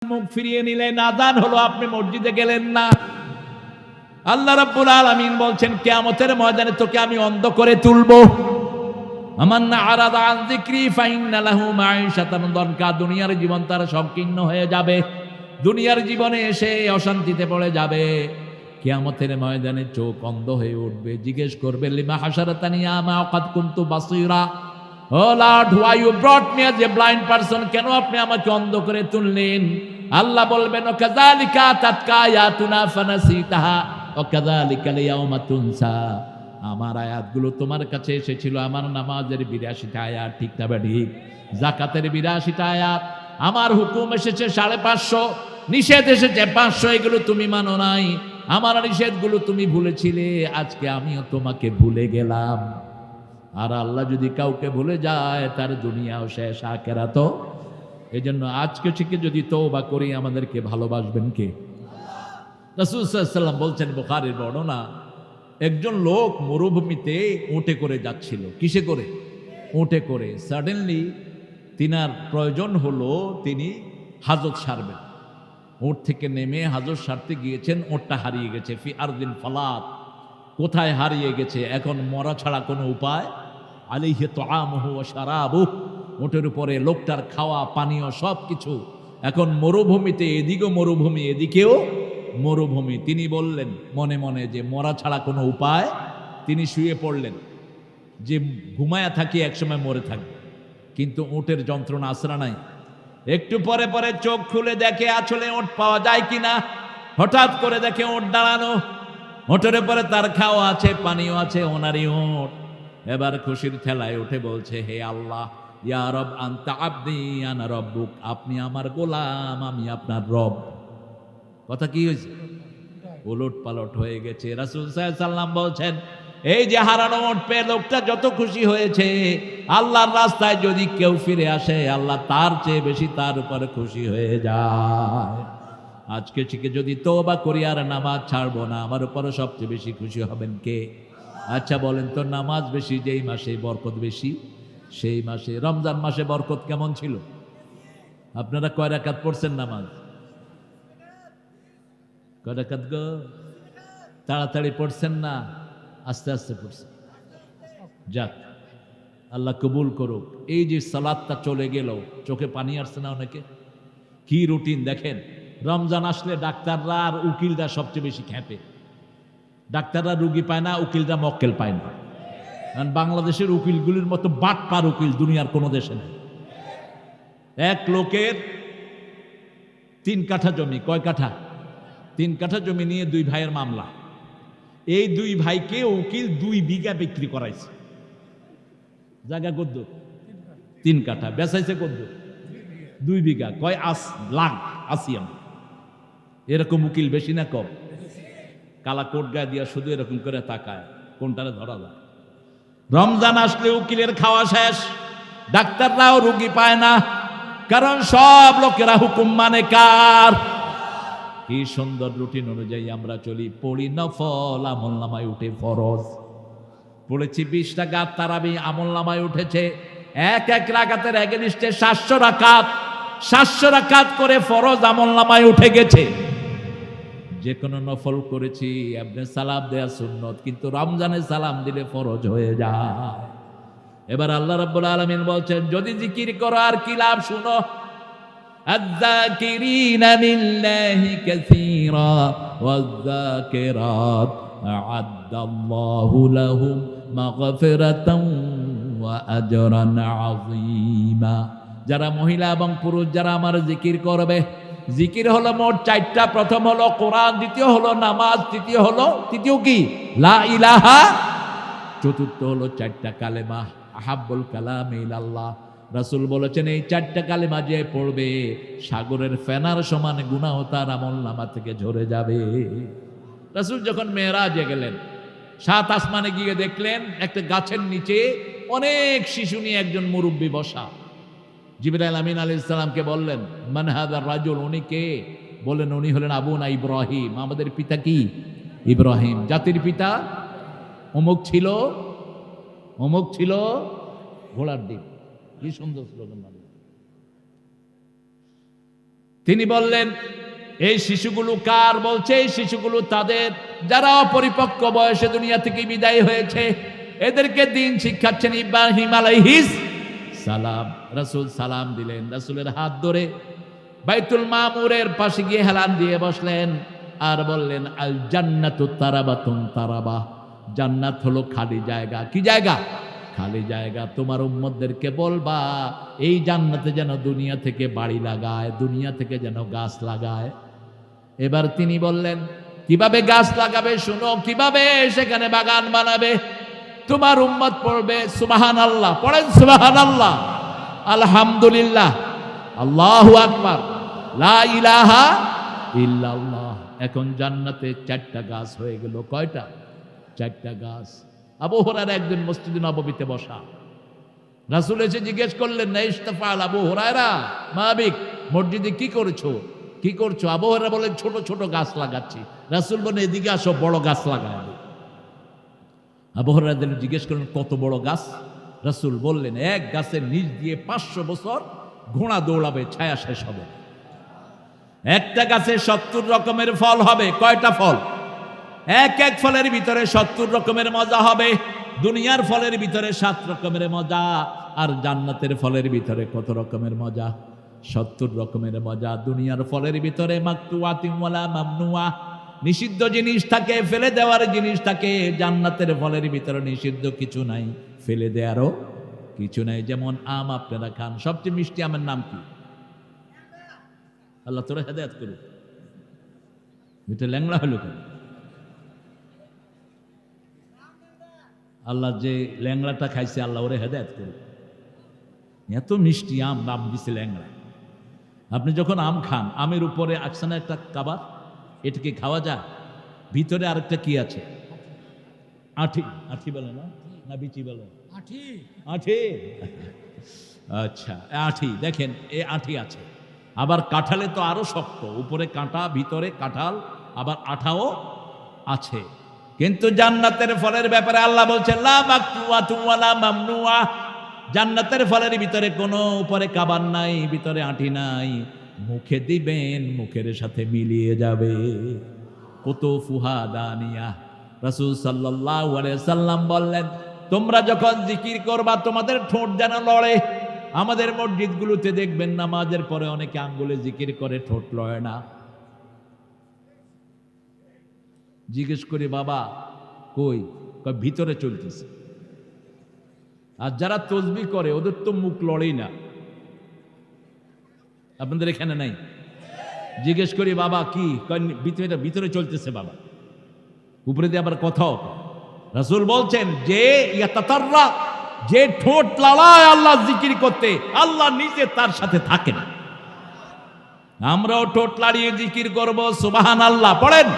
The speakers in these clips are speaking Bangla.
মুখ ফিরিয়ে নিলেন, আযান হলো, আপনি মসজিদে গেলেন না। আল্লাহ রাব্বুল আলামিন বলছেন কিয়ামতের ময়দানে তোকে আমি অন্ধ করে তুলবো। আমান আরাদা আন যিকরি ফাইন্না লাহু মাঈশাতান দনকা, দুনিয়ার জীবন তার সংকীর্ণ হয়ে যাবে, দুনিয়ার জীবনে এসে অশান্তিতে পড়ে যাবে। কিয়ামতের ময়দানে চোখ অন্ধ হয়ে উঠবে, জিজ্ঞেস করবে লিমা হাশারাতানি ইয়া মা ক্বাদ কুনতু বাসীরা, ও Lord why you brought me as a blind person, কেন আপনি আমাকে অন্ধ করে তুললেন? আল্লাহ বলবেন কাযালিকা তাতকা আয়াতুনা ফানাসিতাহা ওয়া কাযালিকা লিয়াউমা তুনসা, আমার আয়াতগুলো তোমার কাছে এসেছিল, আমার নামাজের ৮২টা আয়াত, ঠিক না ঠিক? যাকাতের ৮২টা আয়াত, আমার হুকুম এসেছে ৫৫০, নিষেধ এসেছে ৫০০, এগুলো তুমি মানো নাই, আমার নিষেধগুলো তুমি ভুলেছিলে, আজকে আমিও তোমাকে ভুলে গেলাম। আর আল্লাহ যদি কাউকে ভুলে যায় তার দুনিয়াও শেষ, আখিরাতও। এই জন্য আজকে থেকে যদি তওবা করি আমাদেরকে ভালোবাসবেন কে? রাসূল সাল্লাল্লাহু আলাইহি ওয়াসাল্লাম বলছেন, বুখারীর বর্ণনা, একজন লোক মরুভূমিতে উটে করে যাচ্ছিল। কিসে করে? উটে করে। সাডেনলি তিনার প্রয়োজন হলো, তিনি হাজত সারবেন। উট থেকে নেমে হাজত সারতে গিয়েছেন, উটটা হারিয়ে গেছে। ফি আরদিন ফালাত, কোথায় হারিয়ে গেছে? এখন মরা ছাড়া কোনো উপায়। আলাইহি তুআমুহু ওয়া শারাবুহু, উটের উপরে লোকটার খাওয়া পানীয় সব কিছু। এখন মরুভূমিতে, এদিকেও মরুভূমি এদিকেও মরুভূমি। তিনি বললেন মনে মনে যে মরা ছাড়া কোনো উপায়। তিনি শুয়ে পড়লেন, যে ঘুমায়া থাকি একসময় মরে থাকবে, কিন্তু উটের যন্ত্রণা আসরা নাই। একটু পরে পরে চোখ খুলে দেখে আসলে উট পাওয়া যায় কিনা। হঠাৎ করে দেখে উট দাঁড়ানো, উটের উপরে তার খাওয়া আছে, পানিও আছে, ওনারই উট। এবার খুশির ঠেলায় উঠে বলছে, হে আল্লাহ, ইয়া রব আনতা আবদি আনা রব্বুক, আপনি আমার গোলাম, আমি আপনার রব। কথা কি হয়েছে? উলট পালট হয়ে গেছে। রাসূল সাল্লাল্লাহু আলাইহি ওয়াসাল্লাম বলছেন, এই যে হারানো উট পেয়ে লোকটা যত খুশি হয়েছে, আল্লাহর রাস্তায় যদি কেউ ফিরে আসে আল্লাহ তার চেয়ে বেশি তার উপরে খুশি হয়ে যায়। আজকে থেকে যদি তওবা করি আর নামাজ ছাড়বো না, আমার উপরে সবচেয়ে বেশি খুশি হবেন কে? আচ্ছা বলেন তো, নামাজ বেশি যেই মাসে বরকত বেশি সেই মাসে। রমজান মাসে বরকত কেমন ছিল? আপনারা কয় রাকাত পড়ছেন নামাজ? কয় রাকাত গো? তাড়াতাড়ি পড়ছেন না, আস্তে আস্তে পড়ছেন? যাক, আল্লাহ কবুল করুক। এই যে সালাতটা চলে গেল, চোখে পানি আসছে না অনেকে? কি রুটিন দেখেন। রমজান আসলে ডাক্তাররা আর উকিলরা সবচেয়ে বেশি খেপে। ডাক্তাররা রুগী পায় না, উকিলরা মক্কেল পায় না। কারণ বাংলাদেশের উকিলগুলির মতো বাটপার উকিল দুনিয়ার কোনো দেশে নেই। এক লোকের ৩ কাঠা জমি, কয় কাঠা? ৩ কাঠা জমি নিয়ে 2 ভাইয়ের মামলা। এই 2 ভাইকে উকিল 2 বিঘা বিক্রি করাইছে। জায়গা কত? 3 কাঠা। বেচাইছে কত? 2 বিঘা। কয় লাখ 80। এরকম উকিল বেশি না কম? কালা কোট গায়ে দিয়া শুধু এরকম করে তাকায়, কোনটারে ধরা যায়? রমজান আসলে উকিলের খাওয়া শেষ, ডাক্তাররাও রুগী পায় না, কারণ সব লোকেরা হুকুম মানে কার? কি সুন্দর রুটিন অনুযায়ী আমরা চলি। পড়ি নফল, আমল নামায় উঠে ফরজ। পড়েছি 20 রাকাত তারাবি, আমল নামায় উঠেছে এক এক রাকাতের এগেনিস্টে 700 রাকাত। 700 রাকাত করে ফরজ আমল নামায় উঠে গেছে। যে কোনো নফল করেছি, আপনি সালাম দেয়া সুন্নত, কিন্তু রমজানে সালাম দিলে ফরজ হয়ে যায়। এবার আল্লাহ রাব্বুল আলামিন বলছেন, যদি জিকির করো আর কি লাভ শুনো। আয-যাকিরিনা বিল্লাহি কাসীরা ওয়ায-যাকিরাত আ'আদ্দাল্লাহু লাহুম মাগফিরাতান ওয়া আজরান আযীমা। যারা মহিলা এবং পুরুষ যারা আমার জিকির করবে, জিকির হলো মোট 4টা। প্রথম হলো কোরআন, দ্বিতীয় হলো নামাজ, তৃতীয় কি? লা ইলাহা। চতুর্থ হলো 4টা কালেমা, আহাব্বুল কালামি ইলাল্লাহ। রাসূল বলেছেন এই 4টা কালেমা যে পড়বে, সাগরের ফেনার সমান গুনাহ তার আমলনামা থেকে ঝরে যাবে। রাসূল যখন মেরাজে গেলেন, 7 আসমানে গিয়ে দেখলেন একটা গাছের নিচে অনেক শিশু নিয়ে একজন মুরব্বী বসা। জিবরাইল আমিন আলাইহিস সালামকে বললেন, মান হাযার রাজুল, উনি কে? বলেন উনি হলেন আবুনা ইব্রাহিম, আমাদের পিতা কি? ইব্রাহিম। জাতির পিতা অমুক ছিল ঘোড়ার ডিম। কি সুন্দর স্লোগান। তিনি বললেন, এই শিশুগুলো কার? বলছে এই শিশুগুলো তাদের যারা অপরিপক্ক বয়সে দুনিয়া থেকে বিদায় হয়েছে, এদেরকে দিন শিক্ষাচ্ছেন ইব্রাহিম আলাইহিস সালাম। রাসূল সালাম দিলেন, রাসূলের হাত ধরে বাইতুল মামুরের পাশে গিয়ে হেলান দিয়ে বসলেন আর বললেন, আল জান্নাতু তারাবাতুন তারাবা, জান্নাত হলো খালি জায়গা। কি জায়গা? খালি জায়গা। তোমার উম্মতদেরকে বলবা এই জান্নাতে যেন দুনিয়া থেকে বাড়ি লাগায়, দুনিয়া থেকে যেন গাছ লাগায়। এবার তিনি বললেন, কিভাবে গাছ লাগাবে? শুনো, কিভাবে সেখানে বাগান বানাবে। তোমার উম্মত পড়বে সুবহানাল্লাহ, পড়েন সুবহানাল্লাহ, আলহামদুলিল্লাহ, আল্লাহু আকবার, লা ইলাহা ইল্লাল্লাহ। এখন জান্নাতে 4টা গাছ হয়ে গেল। কয়টা? 4টা গাছ। আবু হুরায়রা একদিন মসজিদে নববীতে বসা, রাসূল এসে জিজ্ঞেস করলেন, না ইস্তাফাল আবু হুরায়রা মাবিক, মসজিদে কি করেছো, কি করছো? আবু হুরায়রা বলেন, ছোট ছোট গাছ লাগাচ্ছি। রাসূল বলেন, এদিকে আসো, বড় গাছ লাগায়। আবু হুরায়রা জিজ্ঞেস করলেন, কত বড় গাছ? রাসূল বললেন, এক গাছের নিচ দিয়ে 500 বছর ঘোড়া দৌড়াবে, ছায়া শেষ হবে। একটা গাছে 70 রকমের ফল হবে। কয়টা ফল? এক এক ফলের ভিতরে 70 রকমের মজা হবে। দুনিয়ার ফলের ভিতরে 7 রকমের মজা, আর জান্নাতের ফলের ভিতরে কত রকমের মজা? 70 রকমের মজা। দুনিয়ার ফলের ভিতরে মাকতুয়াতিন ওয়ালা মামনুয়া, নিষিদ্ধ জিনিস থাকে, ফেলে দেওয়ার জিনিস থাকে। জান্নাতের ফলের ভিতরে নিষিদ্ধ কিছু নাই, ফেলে দেওয়ারও কিছু নাই। যেমন আম আপনারা খান, সবচেয়ে মিষ্টি আমের নাম কি? আল্লাহ তোরা হেদায়েত করুক। এটা ল্যাংড়া হলো কেন? আল্লাহ যে ল্যাংড়াটা খাইছে, আল্লাহ ওরে হেদায়েত করুক। এত মিষ্টি আম, নাম দিছে ল্যাংড়া। আপনি যখন আম খান, আমের উপরে আছে না একটা কাবার, এটাকে খাওয়া যায়? ভিতরে আরেকটা কি আছে? আঠি। আঠি বলে না, না বিচি বলে? আঠি। আঠি, আচ্ছা আঠি। দেখেন এ আঠি আছে। আবার কাঁঠালে তো আরো শক্ত, উপরে কাঁটা, ভিতরে কাঁঠাল, আবার আঠাও আছে। কিন্তু জান্নাতের ফলের ব্যাপারে আল্লাহ বলছেন, লা মাকতুয়াতু ওয়ালা মামনুয়া, জান্নাতের ফলের ভিতরে কোনো উপরে কাবার নাই, ভিতরে আঁটি নাই। মুখে দিবেন, মুখের সাথে মিলিয়ে যাবে। কত ফুহাদানিয়া। রাসূল সাল্লাল্লাহু আলাইহি সাল্লাম বললেন, তোমরা যখন জিকির করবা তোমাদের ঠোঁট যেন লড়ে। আমাদের মসজিদগুলোতে দেখবেন নামাজের পরে অনেকে আঙ্গুলে জিকির করে, ঠোঁট লড়ে না। জিজ্ঞেস করি, বাবা কই? ভিতরে চলতেছে। আর যারা তসবিহ করে ওদের তো মুখ লড়েই না। আপনাদের এখানে নাই? জিজ্ঞেস করি, বাবা কি? ভিতরে চলতেছে বাবা, উপরে দিয়ে আবার কথাও। রাসূল বলছেন, যে ইয়াতাতাররা, যে ঠোঁট লড়ায় আল্লাহ জিকির করতে, আল্লাহ নিজে তার সাথে থাকেন। আমরাও ঠোঁট লাড়িয়ে জিকির করব সুবহানাল্লাহ, পড়েন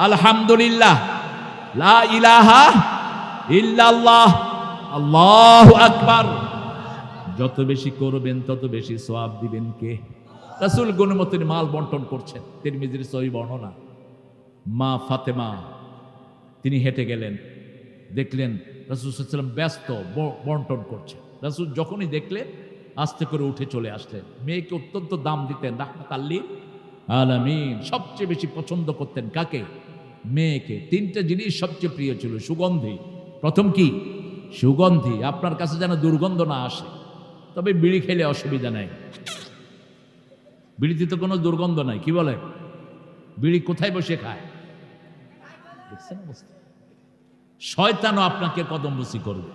আলহামদুলিল্লাহ, লা ইলাহা ইল্লাল্লাহ, আল্লাহু আকবার। যত বেশি করবেন তত বেশি সওয়াব দিবেন কে? রাসূল গনিমতের মাল বন্টন করছেন। তিরমিজির সহিহ বর্ণনা। মা ফাতেমা তিনি হেঁটে গেলেন, দেখলেন রাসূল সাল্লাল্লাহু আলাইহি ওয়াসাল্লাম ব্যস্ত, বন্টন করছেন। রাসূল যখনই দেখলেন আস্তে করে উঠে চলে আসলেন। মেয়েকে অত্যন্ত দাম দিতেন, রাহমাতাল লিল আলামিন। সবচেয়ে বেশি পছন্দ করতেন কাকে? মেয়েকে। 3টে জিনিস সবচেয়ে প্রিয় ছিল। সুগন্ধি, প্রথম কি? সুগন্ধি। আপনার কাছে যেন দুর্গন্ধ না আসে। তবে বিড়ি খেলে অসুবিধা নাই, বিড়িতে তো কোনো দুর্গন্ধ নাই। কি বলে? বিড়ি কোথায় বসে খায়? দেখছেন অবস্থা? শয়তানও আপনাকে কদমবুসি করবে।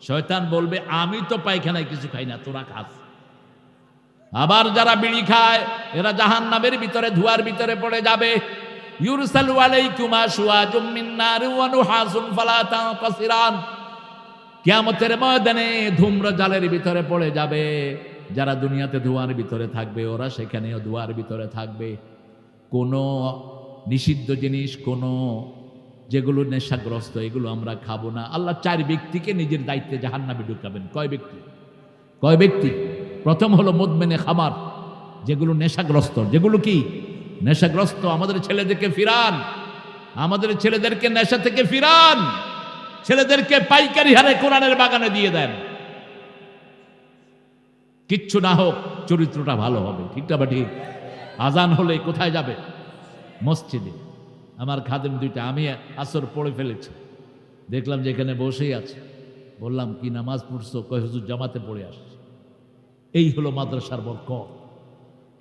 শয়তান বলবে, আমি তো পায়খানায় কিছু খাই না, তোরা খাস। আবার যারা বিড়ি খায় এরা জাহান্নামের ভিতরে, ধোঁয়ার ভিতরে পড়ে যাবে। ইউরসালু আলাইকুমা শুআজুম মিন নার ওয়া নুহাসুন ফালা তানকাসিরান। কিয়ামতের ময়দানে ধূম্র জালের ভিতরে পড়ে যাবে। যারা দুনিয়াতে ধোঁয়ার ভিতরে থাকবে ওরা সেখানেও ধোঁয়ার ভিতরে থাকবে। কোনো নিষিদ্ধ জিনিস, কোনো যেগুলো নেশাগ্রস্ত, এগুলো আমরা খাবো না। আল্লাহ 4 ব্যক্তিকে নিজের দায়িত্বে জাহান্নামে ঢুকাবেন। কয় ব্যক্তি? কয় ব্যক্তি? প্রথম হলো মুদমিনে খামার, যেগুলো নেশাগ্রস্ত। যেগুলো কি? নেশাগ্রস্ত। আমাদের ছেলেদেরকে ফিরান, আমাদের ছেলেদেরকে নেশা থেকে ফিরান। ছেলেদেরকে পাইকারি হারে কোরআনের বাগানে দিয়ে দেন। কিচ্ছু না হোক, চরিত্রটা ভালো হবে। ঠিক না? ঠিক। আজান হলে কোথায় যাবে? মসজিদে। আমার খাদেম দুইটা, আমি আসর পড়ে ফেলেছি, দেখলাম যে এখানে বসেই আছে। বললাম কি নামাজ পড়ছো? কয় হুজুর জামাতে পড়ে আসছে। এই হলো মাদ্রাসার বরকত।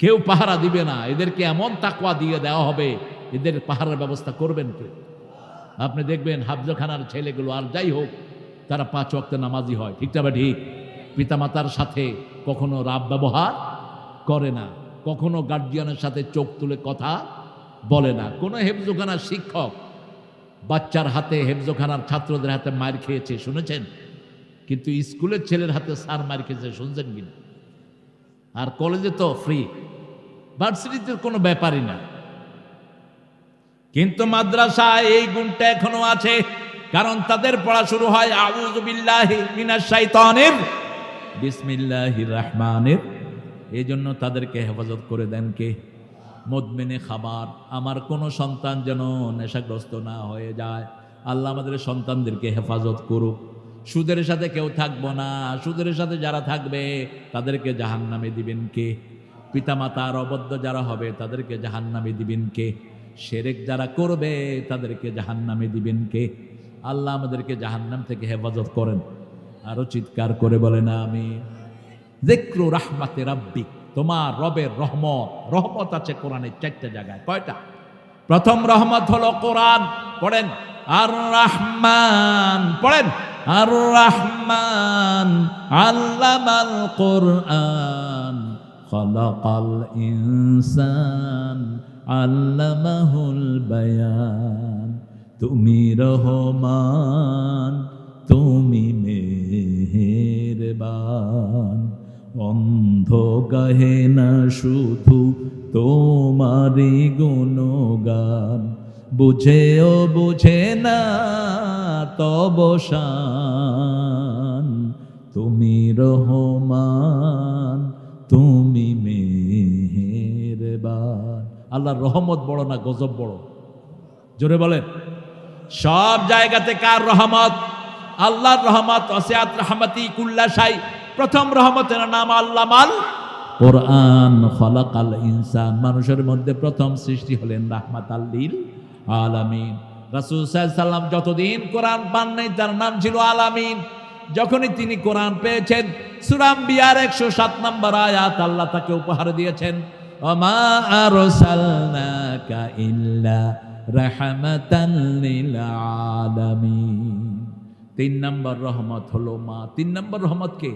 কেউ পাহারা দিবে না, এদেরকে এমন তাকওয়া দিয়ে দেওয়া হবে, এদের পাহারার ব্যবস্থা করবেন কে? আপনি দেখবেন হাফজখানার ছেলেগুলো আর যাই হোক, তারা 5 ওয়াক্তে নামাজি হয়, ঠিক না? ঠিক। পিতামাতার সাথে কখনো রাব ব্যবহার করে না, কখনো গার্জিয়ানের সাথে চোখ তুলে কথা বলে না। কোন হেফজখানার শিক্ষক বাচ্চার হাতে, হেফজখানার ছাত্রদের হাতে মার খেয়েছে শুনেছেন? কিন্তু স্কুলের ছেলের হাতে স্যার মার খেয়েছে শুনছেন কিনা? আর কলেজে তো ফ্রি, ভার্সিটিতে কোনো ব্যাপারই না। কিন্তু মাদ্রাসায় এই গুণটা এখনো আছে, কারণ তাদের পড়া শুরু হয় আউযু বিল্লাহি মিনাশ শাইতানির বিসমিল্লাহির রহমানির। এই জন্য তাদেরকে হেফাজত করে দেন কে? মদমেনে খাবার। আমার কোনো সন্তান যেন নেশাগ্রস্ত না হয়ে যায়। আল্লাহ আমাদের সন্তানদেরকে হেফাজত করুক। সুদের সাথে কেউ থাকবো না, সুদের সাথে যারা থাকবে তাদেরকে জাহান্নামে দিবেন কে? পিতামাতার অবদ্ধ যারা হবে তাদেরকে জাহান্নামে দিবেন কে? শিরক যারা করবে তাদেরকে জাহান্নামে দিবেন কে? আল্লাহ আমাদেরকে জাহান্নাম থেকে হেফাজত করেন। আরো চিৎকার করে বলেন আমিন। যিকরু রাহমাতে রাব্বিক, তোমার রবের রহমত। রহমত আছে কোরআনের 4টে জায়গায়। কয়টা? প্রথম রহমত হলো কোরআন। পড়েন আর রহমান, পড়েন আর রহমান আল্লামাল কোরআন খালাকাল ইনসান আল্লামাহুল বায়ান। তুমি রহমান, তুমি মেহেরবান, অন্ধ গাহে না শুধু তোমারি গুণগান, বুঝেও বুঝে না তব শান। তুমি রহমান, তুমি মেহেরবান। আল্লাহর রহমত বড় না গজব বড়? জোরে বলেন। সব জায়গাতে কার রহমত? আল্লাহর রহমত। ওয়াসিআত রাহমাতি কুল্লা শাই। প্রথম রহমতের নাম আল্লামাল কোরআন খালাকাল ইনসান। মানুষের মধ্যে প্রথম সৃষ্টি হলেন রাহমাতাল লিল আলামিন। রাসূল সাল্লাল্লাহু আলাইহি সাল্লাম যতদিন কোরআন পান নাই তার নাম ছিল আলামিন। যখনই তিনি কোরআন পেয়েছেন, সূরা আম্বিয়ার 107 নম্বর আয়াত আল্লাহ তাকে উপহার দিয়েছেন, ওমা আরসালনাকা ইল্লা রাহমাতাল লিল আলামিন। 3 নম্বর রহমত হলো মা। 3 নম্বর রহমত কে?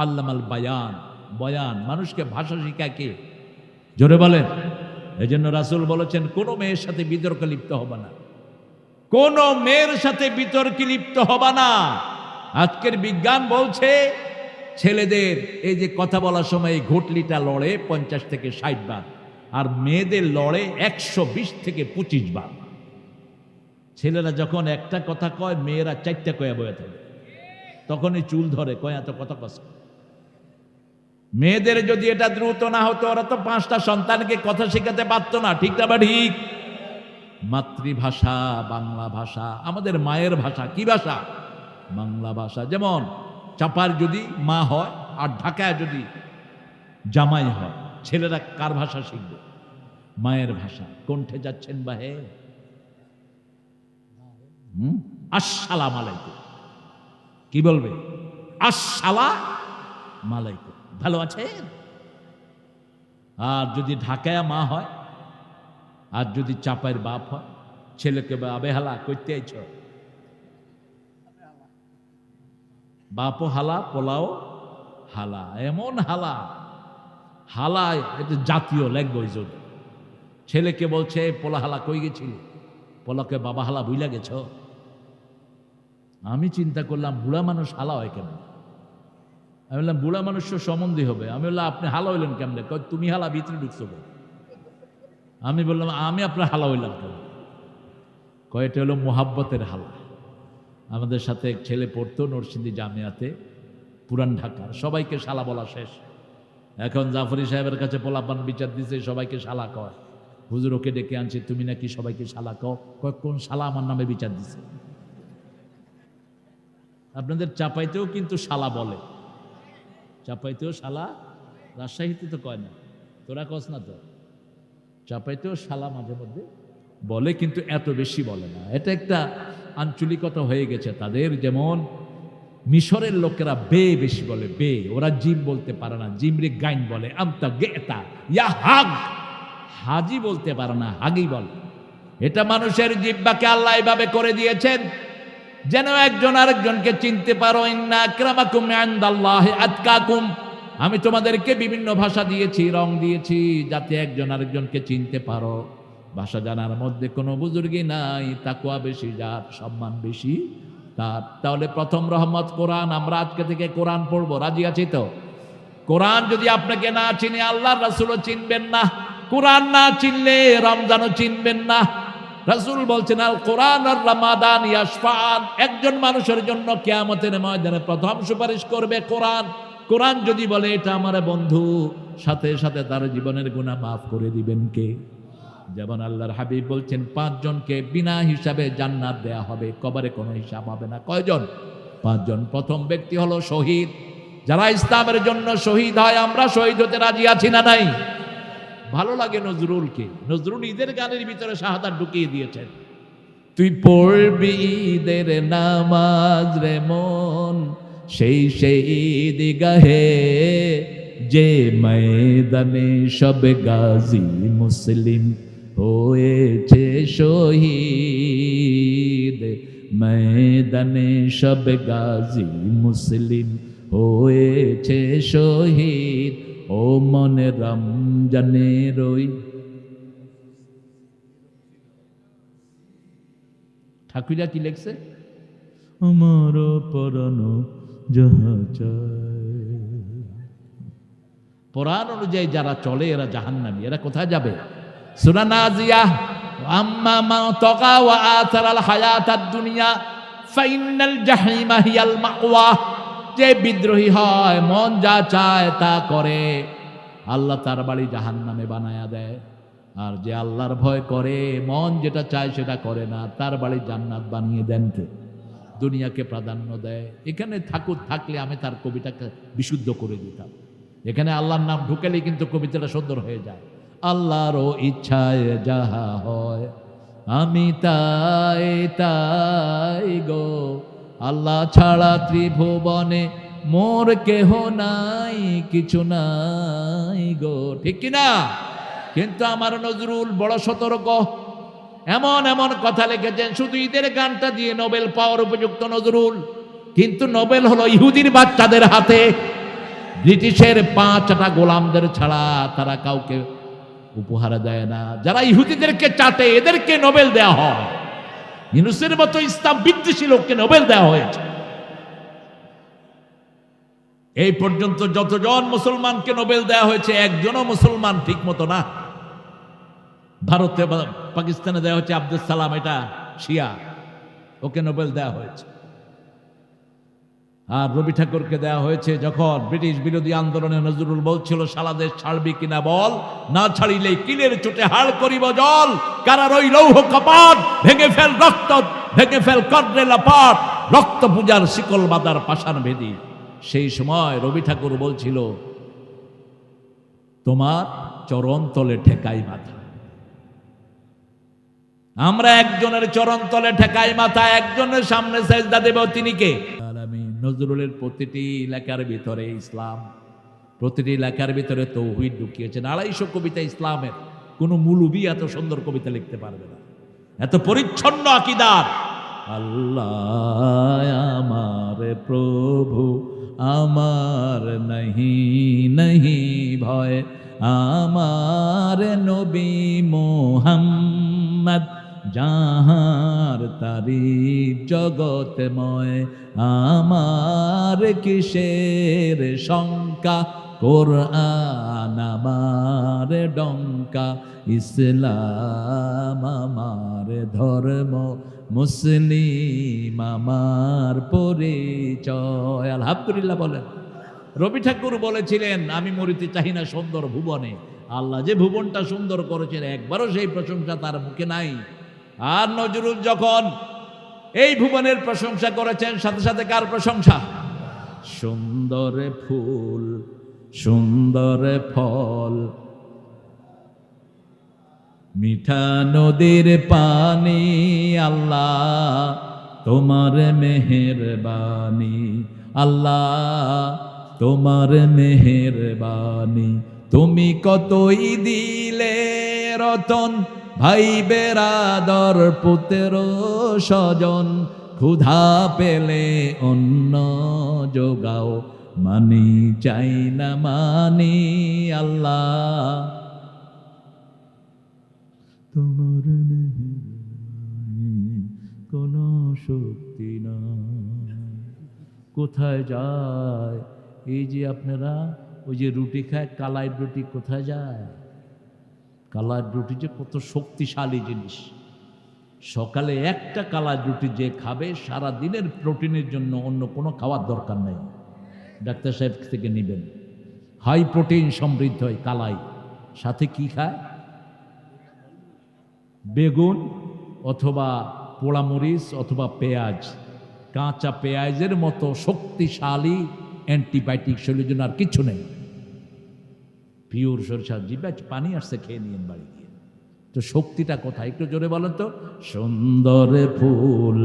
আল্লামাল বায়ান। বয়ান, মানুষকে ভাষা শিখায় কে? জোরে বলেন। এই জন্য রাসূল বলেছেন কোন মেয়ের সাথে বিতর্কে লিপ্ত হবে না, কোন মেয়ের সাথে বিতর্কে লিপ্ত হবে না। আজকের বিজ্ঞান বলছে ছেলেদের এই যে কথা বলার সময় এই ঘটলিটা লড়ে 50 থেকে 60 বার, আর মেয়েদের লড়ে 120 থেকে 25 বার। ছেলেরা যখন একটা কথা কয়, মেয়েরা 4টা কয়ে বয়ে থাকে, তখনই চুল ধরে, কয় এত কথা কষ্ট। মেয়েদের যদি এটা দ্রুত না হতো, ওরা তো 5টা সন্তানকে কথা শেখাতে পারতো না, ঠিক না? বা ঠিক। মাতৃভাষা বাংলা ভাষা, আমাদের মায়ের ভাষা। কি ভাষা? বাংলা ভাষা। যেমন চাপার যদি মা হয় আর ঢাকায় যদি জামাই হয়, ছেলেরা কার ভাষা শিখবে? মায়ের ভাষা। কণ্ঠে যাচ্ছেন বাহে? আসসালাম আলাইকুম। কি বলবে? আসসালাম আলাইকুম, ভালো আছেন? আর যদি ঢাকায় মা হয় আর যদি চাপাইয়ের বাপ হয়, ছেলেকে আবে হালা করতে আইছ, বাপও হালা পোলাও হালা, এমন হালা হালা, এটা জাতীয় ল্যাঙ্গুয়েজ। ছেলেকে বলছে পোলা হালা কই গেছিল, পোলাকে বাবা হালা বুইলা গেছ। আমি চিন্তা করলাম বুড়া মানুষ হালা হয় কেমন? আমি বললাম বুড়া মানুষ সম্বন্ধে হবে। আমি বললাম আপনি হালা হইলেন কেমনে? তুমি হালা ভিতরে ঢুকছো। আমি বললাম আমি আপনার হালা হইলাম কেন? কয়টা হলো মোহাব্বতের হালা। আমাদের সাথে এক ছেলে পড়তো নরসিংদী জামিয়াতে, পুরান ঢাকার। সবাইকে শালা বলা শেষ। এখন জাফরি সাহেবের কাছে পোলাপান বিচার দিছে, সবাইকে শালা কয়। হুজুর ওকে ডেকে আনছে, তুমি নাকি সবাইকে শালা কও। কোন শালা আমার নামে বিচার দিছে? আপনাদের চাপাইতেও কিন্তু শালা বলে, চাপাইতেও শালা। রাজশাহীতে তো কয় না, তোরা কস না তো। চাপাইতেও শালা মাঝে মধ্যে বলে, কিন্তু এত বেশি বলে না। এটা একটা আঞ্চলিকতা হয়ে গেছে তাদের। যেমন মিশরের লোকেরা বে বেশি বলে, বে, ওরা জিম বলতে পারে না, জিমরে গাইন বলে, আমতা গেতা ইয়া হাগ, হাজি বলতে পারে না, হাগি বলে। এটা মানুষের জিহ্বাকে আল্লাহ এভাবে করে দিয়েছেন যেন একজন আরেকজনকে চিনতে পারো। ইন্না আকরামাকুম ইনদাল্লাহি আতকাকুম। আমি তোমাদেরকে বিভিন্ন ভাষা দিয়েছি, রং দিয়েছি, যাতে একজন আরেকজনকে চিনতে পারো। ভাষা জানার মধ্যে কোনো বুজুর্গি নাই, তাকওয়া বেশি যার, সম্মান বেশি তার। তাহলে প্রথম রহমত কোরআন। আমরা আজকে থেকে কোরআন পড়বো, রাজি আছি তো? কোরআন যদি আপনাকে না চিনে, আল্লাহর রাসূলও চিনবেন না। কোরআন না চিনলে রমজানও চিনবেন না। রাসূল বলছেন, আল কোরআন আর রমাদান ইয়াশফাআন। একজন মানুষের জন্য কিয়ামতের ময়দানে প্রথম সুপারিশ করবে কোরআন। কোরআন যদি বলে এটা আমার বন্ধু, সাথে সাথে তার জীবনের গুনাহ মাফ করে দিবেন কে? যেমন আল্লাহর হাবিব বলছেন, 5 জনকে বিনা হিসাবে জান্নাত দেয়া হবে, কবরে কোনো হিসাব হবে না। কয়জন? 5 জন। প্রথম ব্যক্তি হলো শহীদ। যারা ইসলামের জন্য শহীদ হয়, আমরা শহীদ হতে রাজি আছি না নাই? ভালো লাগে নজরুলকে। নজরুল ঈদের গানের ভিতরে শাহাদাত ঢুকিয়ে দিয়েছেন। তুই পড়বি ঈদের নামাজ রে মন, সেই ঈদ গাহে, যে ময়দানে সব গাজী মুসলিম হয়েছে শহীদ, ময়দানে সব গাজী মুসলিম হয়েছে শহীদ। ও মনে রমজানের ওই ঠাকুরা কি লেখছে, আমার পরানো যাহা চায়। পরাণ অনুযায়ী যারা চলে এরা জাহান্নামী। এরা কোথায় যাবে? সূরা নাজিয়া, আম্মা মান তাকা ওয়া আতারাল হায়াতাদ দুনিয়া ফাইনাল জাহিমা হিয়াল মাওয়া। যে বিদ্রোহী হয়, মন যা চায় তা করে, আল্লাহ তার বাড়ি জাহান্নামে বানায়া দেয়। আর যে আল্লাহর ভয় করে, মন যেটা চায় সেটা করে না, তার বাড়ি জান্নাত বানিয়ে দেন কে? দুনিয়াকে প্রাধান্য দেয়। এখানে থাকলে আমি তার কবিতাকে বিশুদ্ধ করে দিতাম। এখানে আল্লাহর নাম ঢুকেলেই কিন্তু কবিতাটা সুন্দর হয়ে যায়। আল্লাহরও ইচ্ছায় যাহা হয়, আমি তাই তাই গো। আল্লাহ ছাড়া ত্রিভুবনে মোর কেহ নাই, কিছু নাই গো। ঠিক কিনা? কিন্তু আমার নজরুল বড় সতর্ক। এমন এমন কথা লিখেছেন, শুধু ঈদের গানটা দিয়ে নোবেল পাওয়ার উপযুক্ত নজরুল। কিন্তু নোবেল হলো ইহুদির বাচ্চাদের হাতে। ব্রিটিশের 5টা গোলামদের ছাড়া তারা কাউকে উপহার দেয় না। যারা ইহুদিদেরকে চাটে এদেরকে নোবেল দেয়া হয়। ইউনূসের মতো ইসলাম বিদ্বেষী লোককে নোবেল দেওয়া হয়েছে। এই পর্যন্ত যতজন মুসলমানকে নোবেল দেওয়া হয়েছে, একজনও মুসলমান ঠিক মতো না। ভারতে পাকিস্তানে দেওয়া হচ্ছে আব্দুল সালাম, এটা শিয়া, ওকে নোবেল দেওয়া হয়েছে। আর রবি ঠাকুরকে দেওয়া হয়েছে যখন ব্রিটিশ বিরোধী আন্দোলনে নজরুল বলছিল, সারা দেশ ছাড়বি কিনা বল, না ছাড়িলে কিলের চোটে হাড় করিব জল, কারার ওই লৌহ কপাট ভেঙে ফেল, রক্ত ভেঙে ফেল কর্ণে লাপাট, রক্ত পূজার শিকল বাদার পাষাণ ভেদি। সেই সময় রবি ঠাকুর বলছিল, তোমার চরণ তলে ঠেকাই মাথা। আমরা একজনের চরণ তলে ঠেকাই মাথা, একজনের সামনে সেজদা দেব, তিনি কে? নজরুলের প্রতিটি লেখার ভিতরে ইসলাম, প্রতিটি লেখার ভিতরে তৌহিদ ঢুকিয়েছেন। 250 কবিতা ইসলামের। কোন মৌলবী এত সুন্দর কবিতা লিখতে পারবে না, এত পরিচ্ছন্ন আকীদার। আল্লাহ আমার প্রভু, আমার নহি নহি ভয়, আমার নবী মুহাম্মদ যাহার তারিফ জগতময়, আমার কিসের শঙ্কা, কোরআন আমার ডঙ্কা, ইসলাম আমার ধর্ম, মুসলিম আমার পরিচয়। আলহামদুলিল্লাহ বলেন। রবি ঠাকুর বলেছিলেন, আমি মরিতে চাহি না সুন্দর ভুবনে। আল্লাহ যে ভুবনটা সুন্দর করেছেন, একবারও সেই প্রশংসা তার মুখে নাই। আর নজরুল যখন এই ভুবনের প্রশংসা করেছেন, সাথে সাথে কার প্রশংসা? সুন্দর ফুল, সুন্দর ফল, মিঠা নদীর পানি আল্লাহ তোমার মেহেরবানি, আল্লাহ তোমার মেহেরবানি। তুমি কতই দিলে রতন, ভাই বেরাদর পুত্র স্বজন, ক্ষুধা পেলে অন্ন যোগাও, মানি চাই না মানি আল্লাহ তোমার মেহেরবানি, কোন শক্তি নাই। কোথায় যায় এই যে আপনারা ওই যে রুটি খায় কালাই রুটি, কোথায় যায়? কালাই রুটি যে কত শক্তিশালী জিনিস। সকালে একটা কালাই রুটি যে খাবে সারা দিনের প্রোটিনের জন্য অন্য কোনো খাওয়ার দরকার নেই। ডাক্তার সাহেব থেকে নেবেন, হাই প্রোটিন সমৃদ্ধ হয় কালাই। সাথে কি খায়? বেগুন অথবা পোড়ামরিচ অথবা পেঁয়াজ। কাঁচা পেঁয়াজের মতো শক্তিশালী অ্যান্টিবায়োটিক শরীরের জন্য আর কিছু নেই। পিওর সরিষা, জিভে পানি আসছে, খেয়ে নিয়েন বাড়ি গিয়ে। তো শক্তিটা কোথায় একটু জোরে বলেন তো? সুন্দর ফুল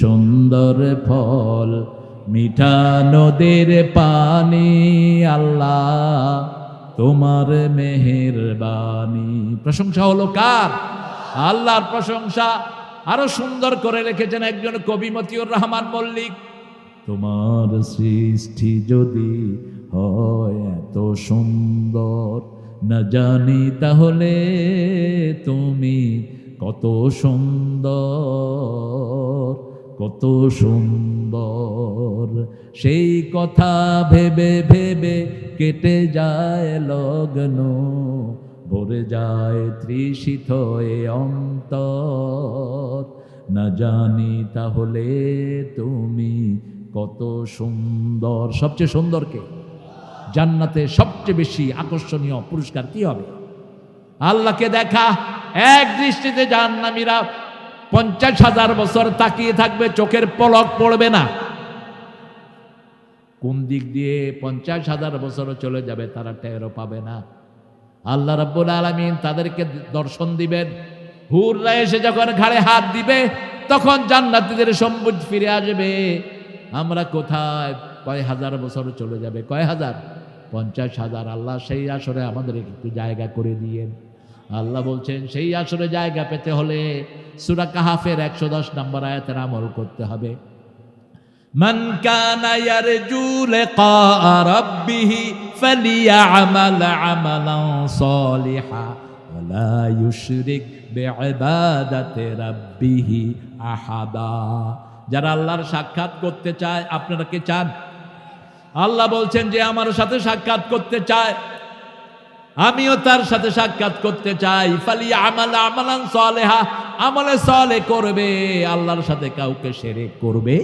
সুন্দর ফল, মিঠা নদীর পানি আল্লাহ তোমার মেহেরবানি। প্রশংসা হলো কার? আল্লাহর প্রশংসা। আরো সুন্দর করে লিখেছেন একজন কবি মতিউর রহমান মল্লিক, তোমার সৃষ্টি যদি হয় এত সুন্দর, না জানি তাহলে তুমি কত সুন্দর, কত সুন্দর। সেই কথা ভেবে ভেবে কেটে যায় লগ্ন, ভরে যায় তৃষিত এ অন্তর, না জানি তাহলে তুমি কত সুন্দর। সবচেয়ে সুন্দর কে? জান্নাতে সবচেয়ে বেশি আকর্ষণীয় পুরস্কার কি হবে? আল্লাহকে দেখা। এক দৃষ্টিতে জাহান্নামীরা 50,000 বছর তাকিয়ে থাকবে, চোখের পলক পড়বে না। কোন দিক দিয়ে 50,000 বছর চলে যাবে তারা টেরও পাবে না। আল্লাহ রাব্বুল আলামিন তাদেরকে দর্শন দিবেন। হুররা এসে যখন ঘাড়ে হাত দিবে তখন জান্নাতীদের সম্পদ ফিরে আসবে। আমরা কোথায়? কয় হাজার বছর চলে যাবে। কয় হাজার? 50,000। আল্লাহ সেই আসরে আমাদের একটু জায়গা করে দিয়েন। আল্লাহ বলছেন সেই আসরে জায়গা পেতে হলে সূরা কাহাফের 110 নম্বর আয়াতের আমল করতে হবে। মান কানা ইয়ারজু লিকা রাব্বিহি ফালিয়ামাল আমালান সালিহা ওয়ালা ইউশরিক বিইবাদাতি রাব্বিহি আহাদা। যারা আল্লাহর সাক্ষাৎ করতে চায়, আপনারা কি চান? আল্লাহ বলছেন যে আমার সাথে সাক্ষাৎ করতে চায়, আমিও তার সাথে সাক্ষাৎ করতে চাই। ফালিয়ামাল আমালান সালিহা, আমলে সালেহ করবে, আল্লাহর সাথে কাউকে শিরক করবে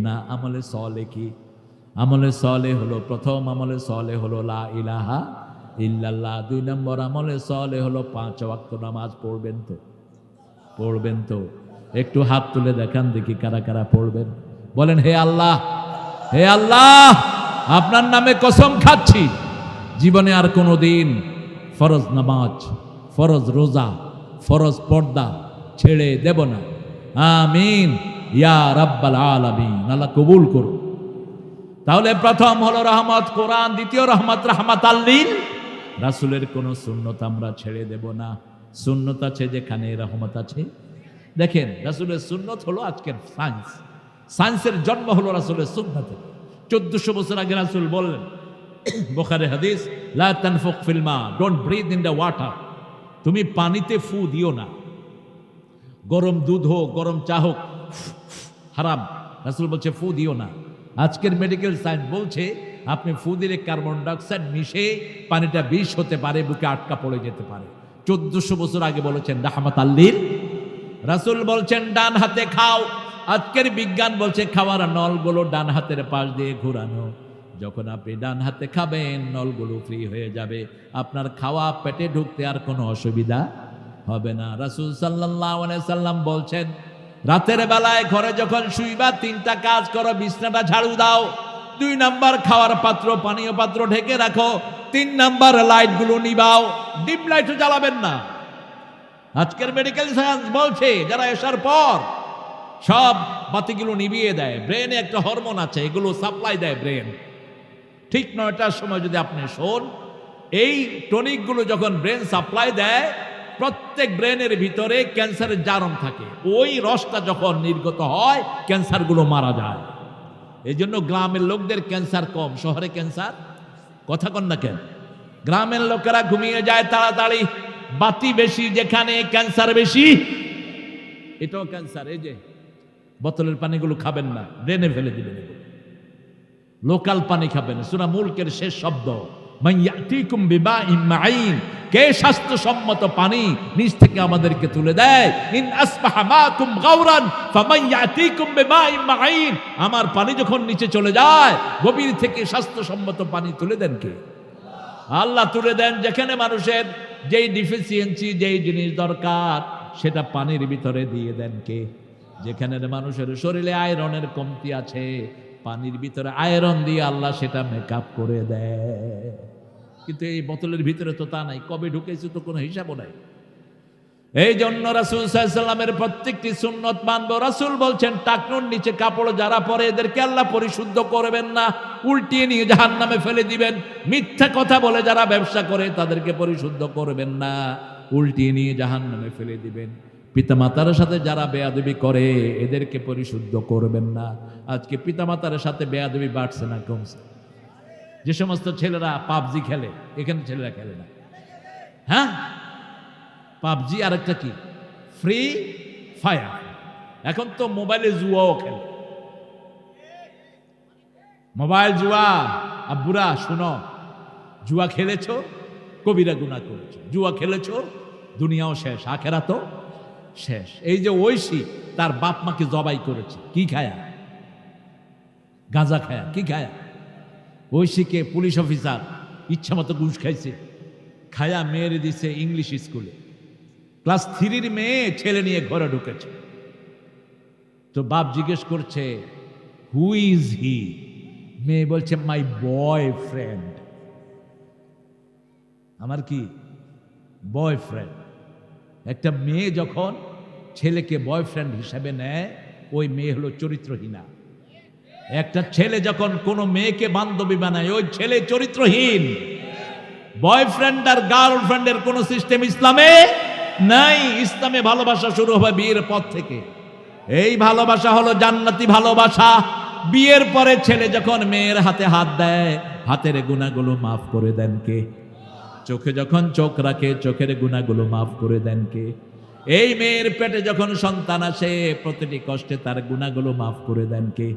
না। আমলে সালেহ কি? আমলে সালেহ হলো, প্রথম আমলে সালেহ হলো লা ইলাহা ইল্লাল্লাহ। 2 নম্বর আমলে সালেহ হলো 5 ওয়াক্ত নামাজ পড়বেন তো? পড়বেন তো? একটু হাত তুলে দেখান দেখি কারা কারা পড়বেন। বলেন হে আল্লাহ, হে আল্লাহ, আপনার নামে কসম খাচ্ছি জীবনে আর কোনো দিন ফরজ নামাজ, ফরজ রোজা, ফরজ পর্দা ছেড়ে দেব না। আমিন ইয়া রাব্বাল আলামিন। আল্লাহ কবুল করুন। তাহলে প্রথম হলো রহমত কোরআন, দ্বিতীয় রহমত রাহমাতাল লিল। রাসূলের কোন সুন্নত আমরা ছেড়ে দেব না। সুন্নত আছে যেখানে রহমত আছে। দেখেন রাসূলের সুন্নত হলো আজকের সায়েন্স। সায়েন্সের জন্ম হলো রাসূলের সুন্নতে। 1400 বছর আগে রাসূল বললেন, বুখারী হাদিস, লা তানফুক ফিল মা, don't breathe in the water. তুমি পানিতে ফু দিও না। গরম দুধ হোক, গরম চা হোক, হারাম। রাসূল বলছে ফু দিও না। আজকের মেডিকেল সায়েন্স বলছে আপনি ফু দিলে কার্বন ডাইঅক্সাইড মিশে পানিটা বিষ হতে পারে, বুকে আটকা পড়ে যেতে পারে। 1400 বছর আগে বলেছেন রাহমাতাল লিল। রাসূল বলছেন ডান হাতে খাও। আজকের বিজ্ঞান বলছে খাওয়ার নলগুলো ডান হাতের পাশ দিয়ে ঘোরানো। যখন আপনি ডান হাতে খাবেন নলগুলো ফ্রি হয়ে যাবে, আপনার খাওয়া পেটে ঢুকতে আর কোনো অসুবিধা হবে না। রাসূল সাল্লাল্লাহু আলাইহি সাল্লাম বলছেন রাতের বেলায় ঘরে যখন শুইবা 3টা কাজ করো। বিছনাটা ঝাড়ু দাও, 2 নাম্বার খাওয়ার পাত্র, পানীয় পাত্র ঢেকে রাখো, 3 নাম্বার লাইটগুলো নিবাও। ডিম লাইটও জ্বালাবেন না। আজকের মেডিকেল সায়েন্স বলছে যারা আসার পর সব বাতিগুলো নিভিয়ে দেয়, ব্রেনে একটা হরমোন আছে, এগুলো সাপ্লাই দেয় ব্রেন। ঠিক 9টার সময় যদি আপনি শোন, এই টনিকগুলো যখন ব্রেন সাপ্লাই দেয়, প্রত্যেক ব্রেনের ভিতরে ক্যান্সারের জারণ থাকে, ওই রসটা যখন নির্গত হয় ক্যান্সারগুলো মারা যায়। এই জন্য গ্রামের লোকদের ক্যান্সার কম, শহরে ক্যান্সার। কথা কন না কেন? গ্রামের লোকেরা ঘুমিয়ে যায় তাড়াতাড়ি, বাতি বেশি যেখানে ক্যান্সার বেশি। এটাও ক্যান্সার। এই যে বোতলের পানিগুলো খাবেন না, ড্রেনে ফেলে দিবেন। লোকাল পানি খাবেন। সূরা মুলকের শেষ শব্দ, মান ইয়াতিকুম বিমাইন মাইন, কে স্বাস্থ্যসম্মত পানি নিচ থেকে আমাদেরকে তুলে দেয়। ইন আসবাহা মাকুম গাওরান ফামান ইয়াতিকুম বিমাইন মাইন, আমার পানি যখন নিচে চলে যায়, গভীর থেকে স্বাস্থ্যসম্মত পানি তুলে দেন কে? আল্লাহ তুলে দেন। যেখানে মানুষের যেই ডিফিসিয়েন্সি, যেই জিনিস দরকার, সেটা পানির ভিতরে দিয়ে দেন কে? যেখানে মানুষের শরীরে আয়রনের কমতি আছে, পানির ভিতরে আয়রন দিয়ে আল্লাহ সেটা মেকআপ করে দেয়। কিন্তু এই বোতলের ভিতরে তো তা নাই, কবে ঢুকেছে তো কোনো হিসাবও নাই। এই জন্য রাসূল সাল্লাল্লাহু আলাইহি ওয়াসাল্লামের প্রত্যেকটি সুন্নত মানবো। রাসূল বলছেন, টাকনুর নিচে কাপড় যারা পরে এদেরকে আল্লাহ পরিশুদ্ধ করবেন না, উল্টিয়ে নিয়ে জাহান্নামে ফেলে দিবেন। মিথ্যা কথা বলে যারা ব্যবসা করে তাদেরকে পরিশুদ্ধ করবেন না, উল্টিয়ে নিয়ে জাহান্নামে ফেলে দিবেন। পিতামাতার সাথে যারা বেয়াদবি করে এদেরকে পরিশুদ্ধ করবেন না। আজকে পিতামাতার সাথে বেয়াদবি বাড়ছে না কমছে? যে সমস্ত ছেলেরা পাবজি খেলে, এখানে ছেলেরা খেলে না। হ্যাঁ, পাবজি আর একটা কি, ফ্রি ফায়ার। এখন তো মোবাইলে জুয়াও খেলে, মোবাইল জুয়া। আব্বুরা শুনো, জুয়া খেলেছো কবিরা গুনাহ করেছো, জুয়া খেলেছো দুনিয়াও শেষ, আখেরাতও শেষ। এই যে ঐশী তার বাপ মাকে জবাই করেছে, কি খায়া? গাঁজা খায়া। কি খায়া? ঐশীকে পুলিশ অফিসার ইচ্ছা মতো ঘুষ খাইছে, খায়া মেয়েরে দিছে ইংলিশ স্কুলে। ক্লাস 3-র মেয়ে ছেলে নিয়ে ঘরে ঢুকেছে। তো বাপ জিজ্ঞেস করছে, হু ইজ হি? মেয়ে বলছে, মাই বয়ফ্রেন্ড। আমার কি বয়ফ্রেন্ড? একটা মেয়ে যখন ছেলেকে বয়ফ্রেন্ড হিসেবে নেয়, ওই মেয়ে হলো চরিত্রহীনা। একটা ছেলে যখন কোনো মেয়েকে বান্ধবী বানায়, ওই ছেলে চরিত্রহীন। বয়ফ্রেন্ড আর গার্লফ্রেন্ডের কোন সিস্টেম ইসলামে নাই। ইসলামে ভালোবাসা শুরু হবে বিয়ের পর থেকে। এই ভালোবাসা হলো জান্নাতি ভালোবাসা। বিয়ের পরে ছেলে যখন মেয়ের হাতে হাত দেয়, হাতের গুনাহগুলো মাফ করে দেন কে? চোখে যখন চোখ রাখে, চোখের গুনাহগুলো মাফ করে দেন কে? এই মেয়ের পেটে যখন সন্তান আসে, প্রতিটি কষ্টে তার গুনাহগুলো মাফ করে দেন কে?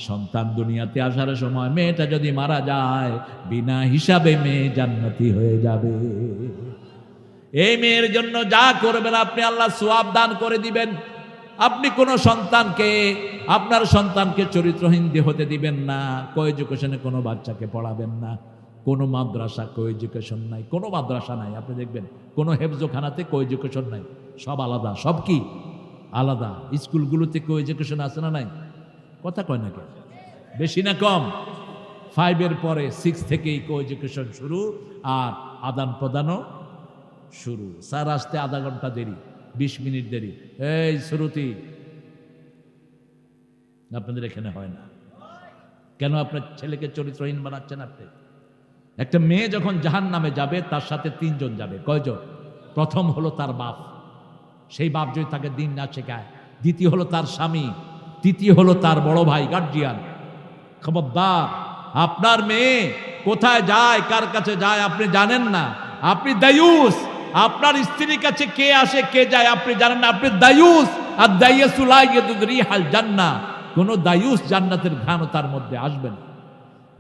সন্তান দুনিয়াতে আসার সময় মেয়েটা যদি মারা যায়, বিনা হিসাবে মেয়ে জান্নাতি হয়ে যাবে। এই মেয়ের জন্য যা করবেন আপনি, আল্লাহ সওয়াব দান করে দিবেন। আপনি কোন সন্তানকে, আপনার সন্তানকে চরিত্রহীন হতে দিবেন না। কো এডুকেশনে কোনো বাচ্চাকে পড়াবেন না। কোনো মাদ্রাসা কো এডুকেশন নাই, কোনো মাদ্রাসা নাই। আপনি দেখবেন কোনো হেফজোখানাতে কো এডুকেশন নাই, সব আলাদা। সব কি আলাদা? স্কুলগুলোতে কো এডুকেশন আছে না নাই? কথা কয় না কেন? বেশি না কম? 5-এর পরে 6 থেকেই কো এডুকেশন শুরু, আর আদান প্রদানও শুরু। স্যার আসতে আধা ঘন্টা দেরি, 20 মিনিট দেরি। এই শ্রুতি, আপনাদের এখানে হয় না কেন? আপনার ছেলেকে চরিত্রহীন বানাচ্ছেন আপনি। একটা মেয়ে যখন জাহান্নামে যাবে, তার সাথে 3 জন যাবে। কয়জন? প্রথম হলো তার বাপ, সেই বাপ যদি তাকে দিন না শেখায়। দ্বিতীয় হলো তার স্বামী। তৃতীয় হলো তার বড় ভাই, গার্জিয়ান। খবরদার, আপনার মেয়ে কোথায় যায়, কার কাছে যায় আপনি জানেন না। আপনি দায়ুস। আপনার স্ত্রীর কাছে কে আসে কে যায় আপনি জানেন না, আপনি দায়ুস। আর দায়ুসু লা ইয়াদুদু রিহাল জান্নাহ, কোন দায়ুস জান্নাতের ঘ্রাণ তার মধ্যে আসবে না।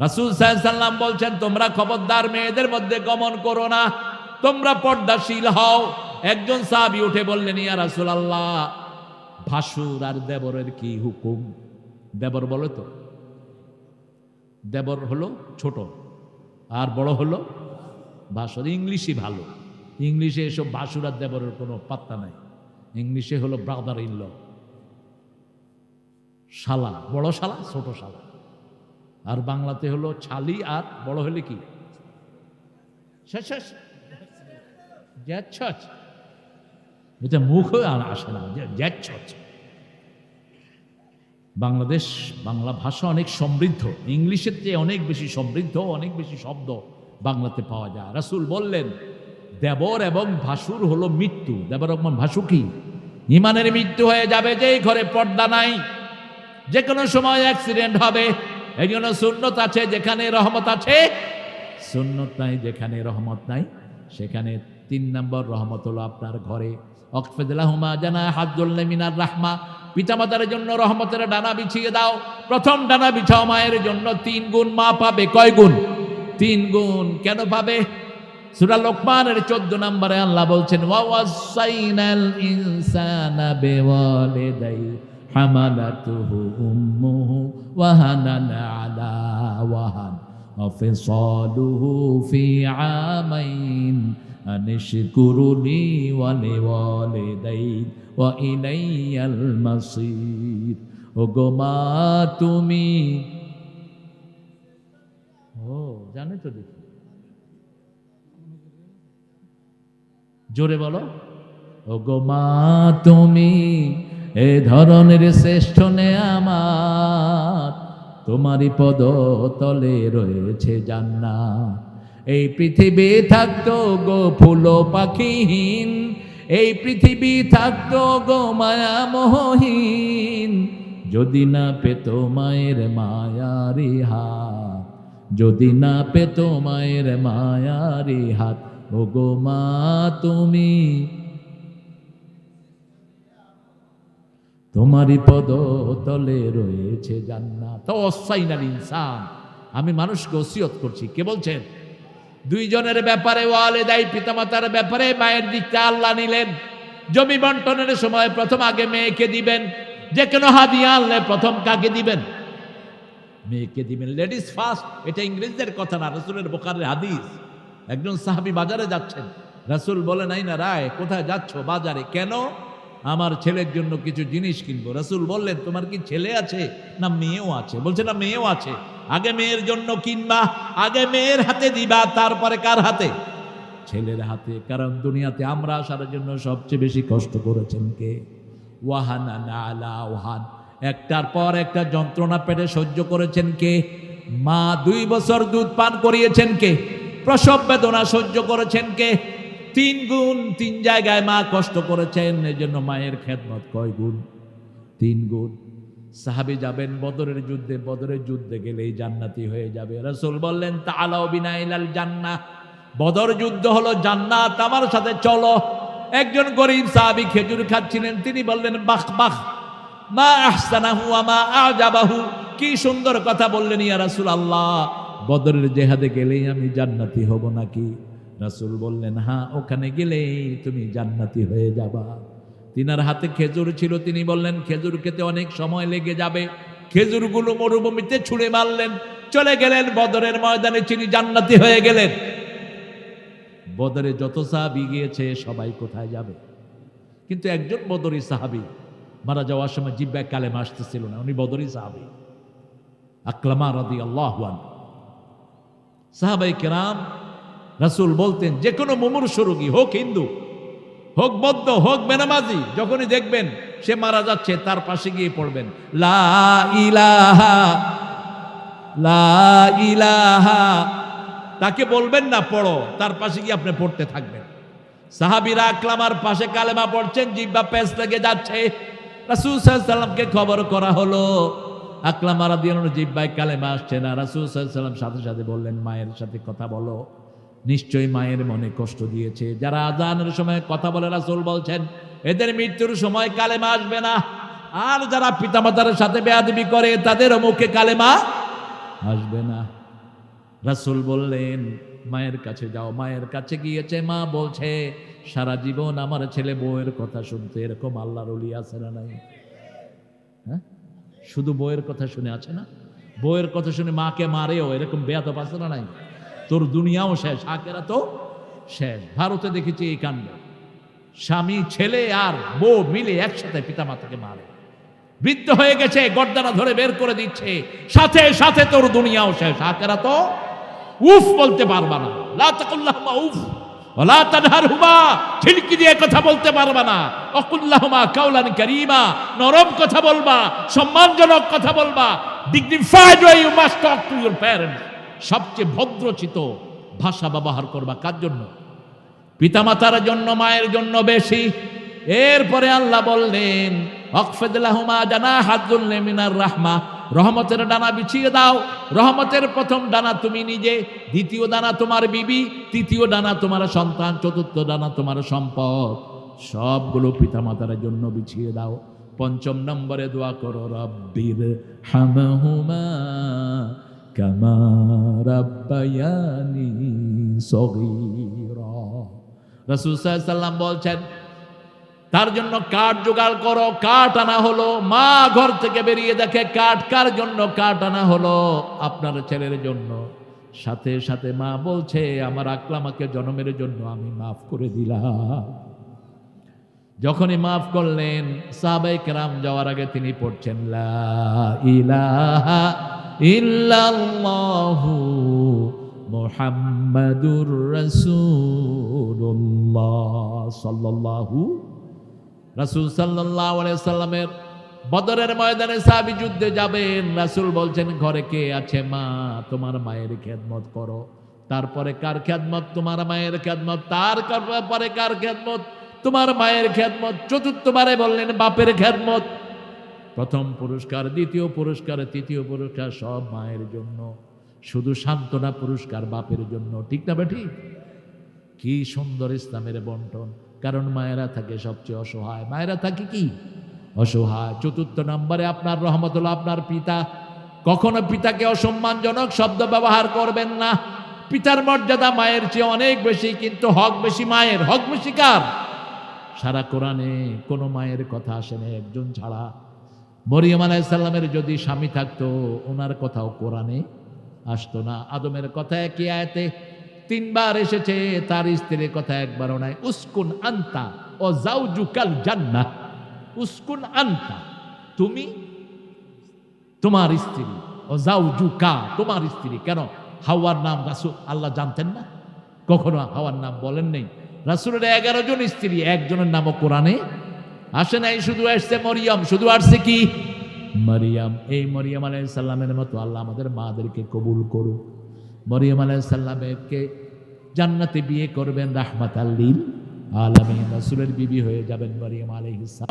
রাসূল সাল্লাল্লাহু আলাইহি ওয়াসাল্লাম বলছেন, তোমরা খবরদার মেয়েদের মধ্যে গমন করো না, তোমরা পর্দাশীল হও। একজন সাহাবী উঠে বললেন, ইয়া রাসূলুল্লাহ, ভাসুর আর দেবরের কি হুকুম? দেবর বলো তো, দেবর হলো ছোট আর বড় হলো ভাসুর। ইংলিশই ভালো, ইংলিশে এসব ভাসুর আর দেবরের কোনো পাত্তা নাই। ইংলিশে হলো ব্রাদার ইন ল, শালা, বড় শালা ছোট শালা। আর বাংলাতে হলো ছালি, আর বড় হলে কি এটা মুখে আর আসে না, যাচ্ছ। বাংলাদেশ বাংলা ভাষা অনেক সমৃদ্ধ, ইংলিশের চেয়ে অনেক বেশি সমৃদ্ধ, অনেক বেশি শব্দ বাংলাতে পাওয়া যায়। রাসূল বললেন দেবর এবং ভাসুর হলো মৃত্যু। দেবর এবং ভাসু কি? ইমানের মৃত্যু হয়ে যাবে। যেই ঘরে পর্দা নাই, যে কোনো সময় অ্যাক্সিডেন্ট হবে। এই জন্য সুন্নত আছে যেখানে রহমত আছে, সুন্নত নাই যেখানে রহমত নাই। সেখানে 3 নম্বর রহমত হলো আপনার ঘরে। অকফিদুল্লাহুমা জানাহাযুল মিনার রাহমা, পিতামাতার জন্য রহমতের ডানা বিছিয়ে দাও। প্রথম ডানা বিছাও মায়ের জন্য, 3 গুণ মা পাবে। কয় গুণ? 3 গুণ। কেন পাবে? সূরা লোকমানের 14 নম্বরে আল্লাহ বলছেন ওয়াসাইনাল ইনসানা বিওয়ালিদাইহি হামালাতুহু উম্মুহু ওয়াহানান আলা ওয়াহান ওয়াফিসালুহু ফি আমাইন আনিশকুরুনি ওয়া লিওয়ালিদাইক ওয়া ইলাইয়াল মাসির। ওগো মা তুমি, জানে তো, দেখি জোরে বলো, ওগো মা তুমি এ ধরনের শ্রেষ্ঠ নেয়ামত, তোমারই পদ তলে রয়েছে জান্নাত। এই পৃথিবী থাকতো গো ফুল পাখিহীন, এই পৃথিবী থাকতো গো মায়া মোহহীন, যদি না পেত মায়ের মায়ারি হাত, যদি না পেত মায়ের মায়ারি হাত। ওগো মা তুমি, তোমারই পদ তলে রয়েছে জান্নাত। তো ওয়াসাইনাল ইনসান, আমি মানুষকে ওসিয়ত করছি। কে বলছেন? 2 জনের ব্যাপারে, ওয়ালিদাই পিতামাতার ব্যাপারে মায়ের দিকটা আল্লাহ নিলেন। জমি বন্টনের সময় প্রথম আগে মেয়েকে দিবেন। যে কোনো হাদিয়া আনলে প্রথম কাকে দিবেন? মেয়েকে দিবেন। লেডিস ফার্স্ট, এটা ইংরেজদের কথা না, রাসূলের বুখারীর হাদিস। একজন সাহাবী বাজারে যাচ্ছেন, রাসূল বলেন আইনা রায়, কোথায় যাচ্ছ? বাজারে। কেন? আমার ছেলের জন্য কিছু জিনিস কিনবো। রাসূল বললেন তোমার কি ছেলে আছে না মেয়েও আছে? বলছে না মেয়েও আছে। আগে মেয়ের জন্য কিনবা, আগে মেয়ের হাতে দিবা, তারপরে কার হাতে? ছেলের হাতে। কারণ দুনিয়াতে আমরা আসার জন্য সবচেয়ে বেশি কষ্ট করেছেন কে? ওয়াহানা আলা ওয়াহান, একটার পর একটা যন্ত্রণা পেটে সহ্য করেছেন কে? মা। 2 বছর দুধ পান করিয়েছেন কে? প্রসব বেদনা সহ্য করেছেন কে? 3 গুণ। 3 জায়গায় মা কষ্ট করেছেন। এই জন্য মায়ের খেদমত কয় গুণ? 3 গুণ। সাহাবী যাবেন বদরের যুদ্ধে, বদরের যুদ্ধে গেলেই জান্নাতি হয়ে যাবে। রাসূল বললেন তাআলাউ বিনা ইলাল জান্নাহ, বদর যুদ্ধ হলো জান্নাত, আমার সাথে চলো। একজন গরীব সাহাবী খেজুর খাচ্ছিলেন, তিনি বললেন বাহ বাহ, মা আহসানাহু ওয়া মা আজাবাহু, কি সুন্দর কথা বললেন ইয়া রাসূলুল্লাহ, বদরের জিহাদে গেলেই আমি জান্নাতি হব নাকি? রাসূল বললেন হ্যাঁ, ওখানে গেলেই তুমি জান্নাতি হয়ে যাবা। তিনার হাতে খেজুর ছিল, তিনি বললেন খেজুর খেতে অনেক সময় লেগে যাবে। খেজুরগুলো মরুভূমিতে ছুঁড়ে মারলেন, চলে গেলেন বদরের ময়দানে, তিনি জান্নাতি হয়ে গেলেন। বদরে যত সাহাবী গিয়েছে সবাই কোথায় যাবে? কিন্তু একজন বদরি সাহাবী মারা যাওয়ার সময় জিহ্বায় কালেমা আসতেছিল না, উনি বদরি সাহাবী আকলামা রাদিয়াল্লাহু আনহু। সাহাবায়ে কেরাম, রাসূল বলতেন যে কোনো মুমূর্ষু রোগী হোক হিন্দু, হোক বৌদ্ধ, হোক বেনামাজি, যখনই দেখবেন সে মারা যাচ্ছে তার পাশে গিয়ে পড়বেন লা ইলাহা লা ইলাহা, তাকে বলবেন না পড়ো, তার পাশে গিয়ে আপনি পড়তে থাকবেন। সাহাবীরা আকলামার পাশে কালেমা পড়ছেন, জিহ্বা পেঁচ লেগে যাচ্ছে। রাসূল সাল্লাল্লাহু আলাইহি সাল্লামকে খবর করা হলো, আকলামা রাদিয়াল্লাহু আনহু জিহ্বায় কালেমা আসছে না। রাসূল সাল্লাল্লাহু আলাইহি সাল্লাম সাথে সাথে বললেন মায়ের সাথে কথা বলো, নিশ্চয়ই মায়ের মনে কষ্ট দিয়েছে। যারা আযানের সময় কথা বলে, রাসূল বলছেন এদের মৃত্যুর সময় কালেমা আসবে না। আর যারা পিতামাতার সাথে বেয়াদবি করে তাদের মুখে কালেমা আসবে না। রাসূল বললেন মায়ের কাছে যাও। মায়ের কাছে গিয়েছে, মা বলছে সারা জীবন আমার ছেলে বউয়ের কথা শুনতে। এরকম আল্লাহর ওলি আছে না নাই? হ্যাঁ, শুধু বউয়ের কথা শুনে আছে না? বউয়ের কথা শুনে মাকে মারেও, এরকম বেয়াদব আছে না নাই? তোর দুনিয়াও শেষ, আখিরাতও শেষ। ভারতে দেখেছি এই কাণ্ড, স্বামী ছেলে আর বউ মিলে একসাথে পিতামাতাকে মারে। বৃদ্ধ হয়ে গেছে, গর্দানা ধরে বের করে দিচ্ছে, সাথে সাথে তোর দুনিয়াও শেষ, আখিরাতও উফ বলতে পারবা না। লা তাকুল্লাহুমা উফ, ওয়ালা তানহারহুমা, খিলকি দিয়ে কথা বলতে পারবা না। ওয়াকুল্লাহুমা কাওলান কারীমা, নরম কথা বলবা, সম্মানজনক কথা বলবা। Dignified way you must talk to your parents, সবচেয়ে ভদ্রচিত ভাষা ব্যবহার করবা। কার জন্য? পিতামাতার জন্য, মায়ের জন্য বেশি। এরপরে আল্লাহ বললেন ওয়াকফিদ লাহুমা জানাহা যুল্লি মিনার রাহমা, রহমতের ডানা বিছিয়ে দাও। রহমতের প্রথম ডানা তুমি নিজে, দ্বিতীয় ডানা তোমার বিবি, তৃতীয় ডানা তোমার সন্তান, চতুর্থ ডানা তোমার সম্পদ। সবগুলো পিতামাতার জন্য বিছিয়ে দাও। পঞ্চম নম্বরে দোয়া করো রব্বির হামহুমা কামা রাব্বায়ানি সগীরা। রাসূল সাল্লাল্লাহু আলাইহি ওয়াসাল্লাম বলছেন তার জন্য কাঠ জোগাড় করো। কাঠ আনা হলো। মা ঘর থেকে বেরিয়ে দেখে কাঠ। কার জন্য কাঠ আনা হলো? আপনার ছেলের জন্য। সাথে সাথে মা বলছে আমার আকলামাকে জন্মের জন্য আমি মাফ করে দিলাম। যখনই মাফ করলেন, সাহাবায়ে কেরাম যাওয়ার আগে তিনি পড়ছেন লা ইলাহা ইল্লাল্লাহু মুহাম্মাদুর রাসূলুল্লাহ সাল্লাল্লাহু। রাসূল সাল্লাল্লাহু আলাইহি সাল্লামের বদরের ময়দানে সাহাবী যুদ্ধে যাবেন। রাসূল বলছেন ঘরে কে আছে? মা, তোমার মায়ের খেদমত করো। তারপরে কার খেদমত? তোমার মায়ের খেদমত। তারপরে কার খেদমত? তোমার মায়ের খেদমত। চতুর্থবারে বললেন বাপের খেদমত। প্রথম পুরস্কার, দ্বিতীয় পুরস্কার, তৃতীয় পুরস্কার সব মায়ের জন্য। শুধু সান্ত্বনা পুরস্কার বাপের জন্য। ঠিক না বেঠিক? কি সুন্দর ইসলামের বন্টন। কারণ মায়েরা থাকে সবচেয়ে অসহায়। মায়েরা থাকে কি? অসহায়। চতুর্থ নম্বরে আপনার রহমত হলো আপনার পিতা। কখনো পিতাকে অসম্মানজনক শব্দ ব্যবহার করবেন না। পিতার মর্যাদা মায়ের চেয়ে অনেক বেশি, কিন্তু হক বেশি মায়ের। হক বেশি কার? সারা কোরআনে কোনো মায়ের কথা আসে না একজন ছাড়া। মরিয়ম আলাইহিস সালামের যদি স্বামী থাকতো, ওনার কথাও কোরআনে আসতো না। আদমের কথা একই আয়াতে তিনবার এসেছে, তার স্ত্রীর কথা একবারও নাই। উসকুন আনতা ও জাওজুকাল জান্নাহ। উসকুন আনতা, তুমি, তোমার স্ত্রী, ও জাওজুকা, তোমার স্ত্রী। কেন? হাওয়ার নাম রাসূল আল্লাহ জানতেন না? কখনো হাওয়ার নাম বলেন নেই। রাসূলের 11 জন স্ত্রী, একজনের নামও কোরআনে আসে নাই। শুধু আসছে মরিয়ম। শুধু আসছে কি? মরিয়ম। এই মরিয়ম আলাইহিস সালামের মতো আল্লাহ আমাদের মাদেরকে কবুল করুন। মরিয়ম আলাইহিস সালামকে জান্নাতে বিয়ে করবেন রাহমাতাল লিল আলামিন। রাসূলের বিবি হয়ে যাবেন মরিয়ম আলাইহিস সালাম।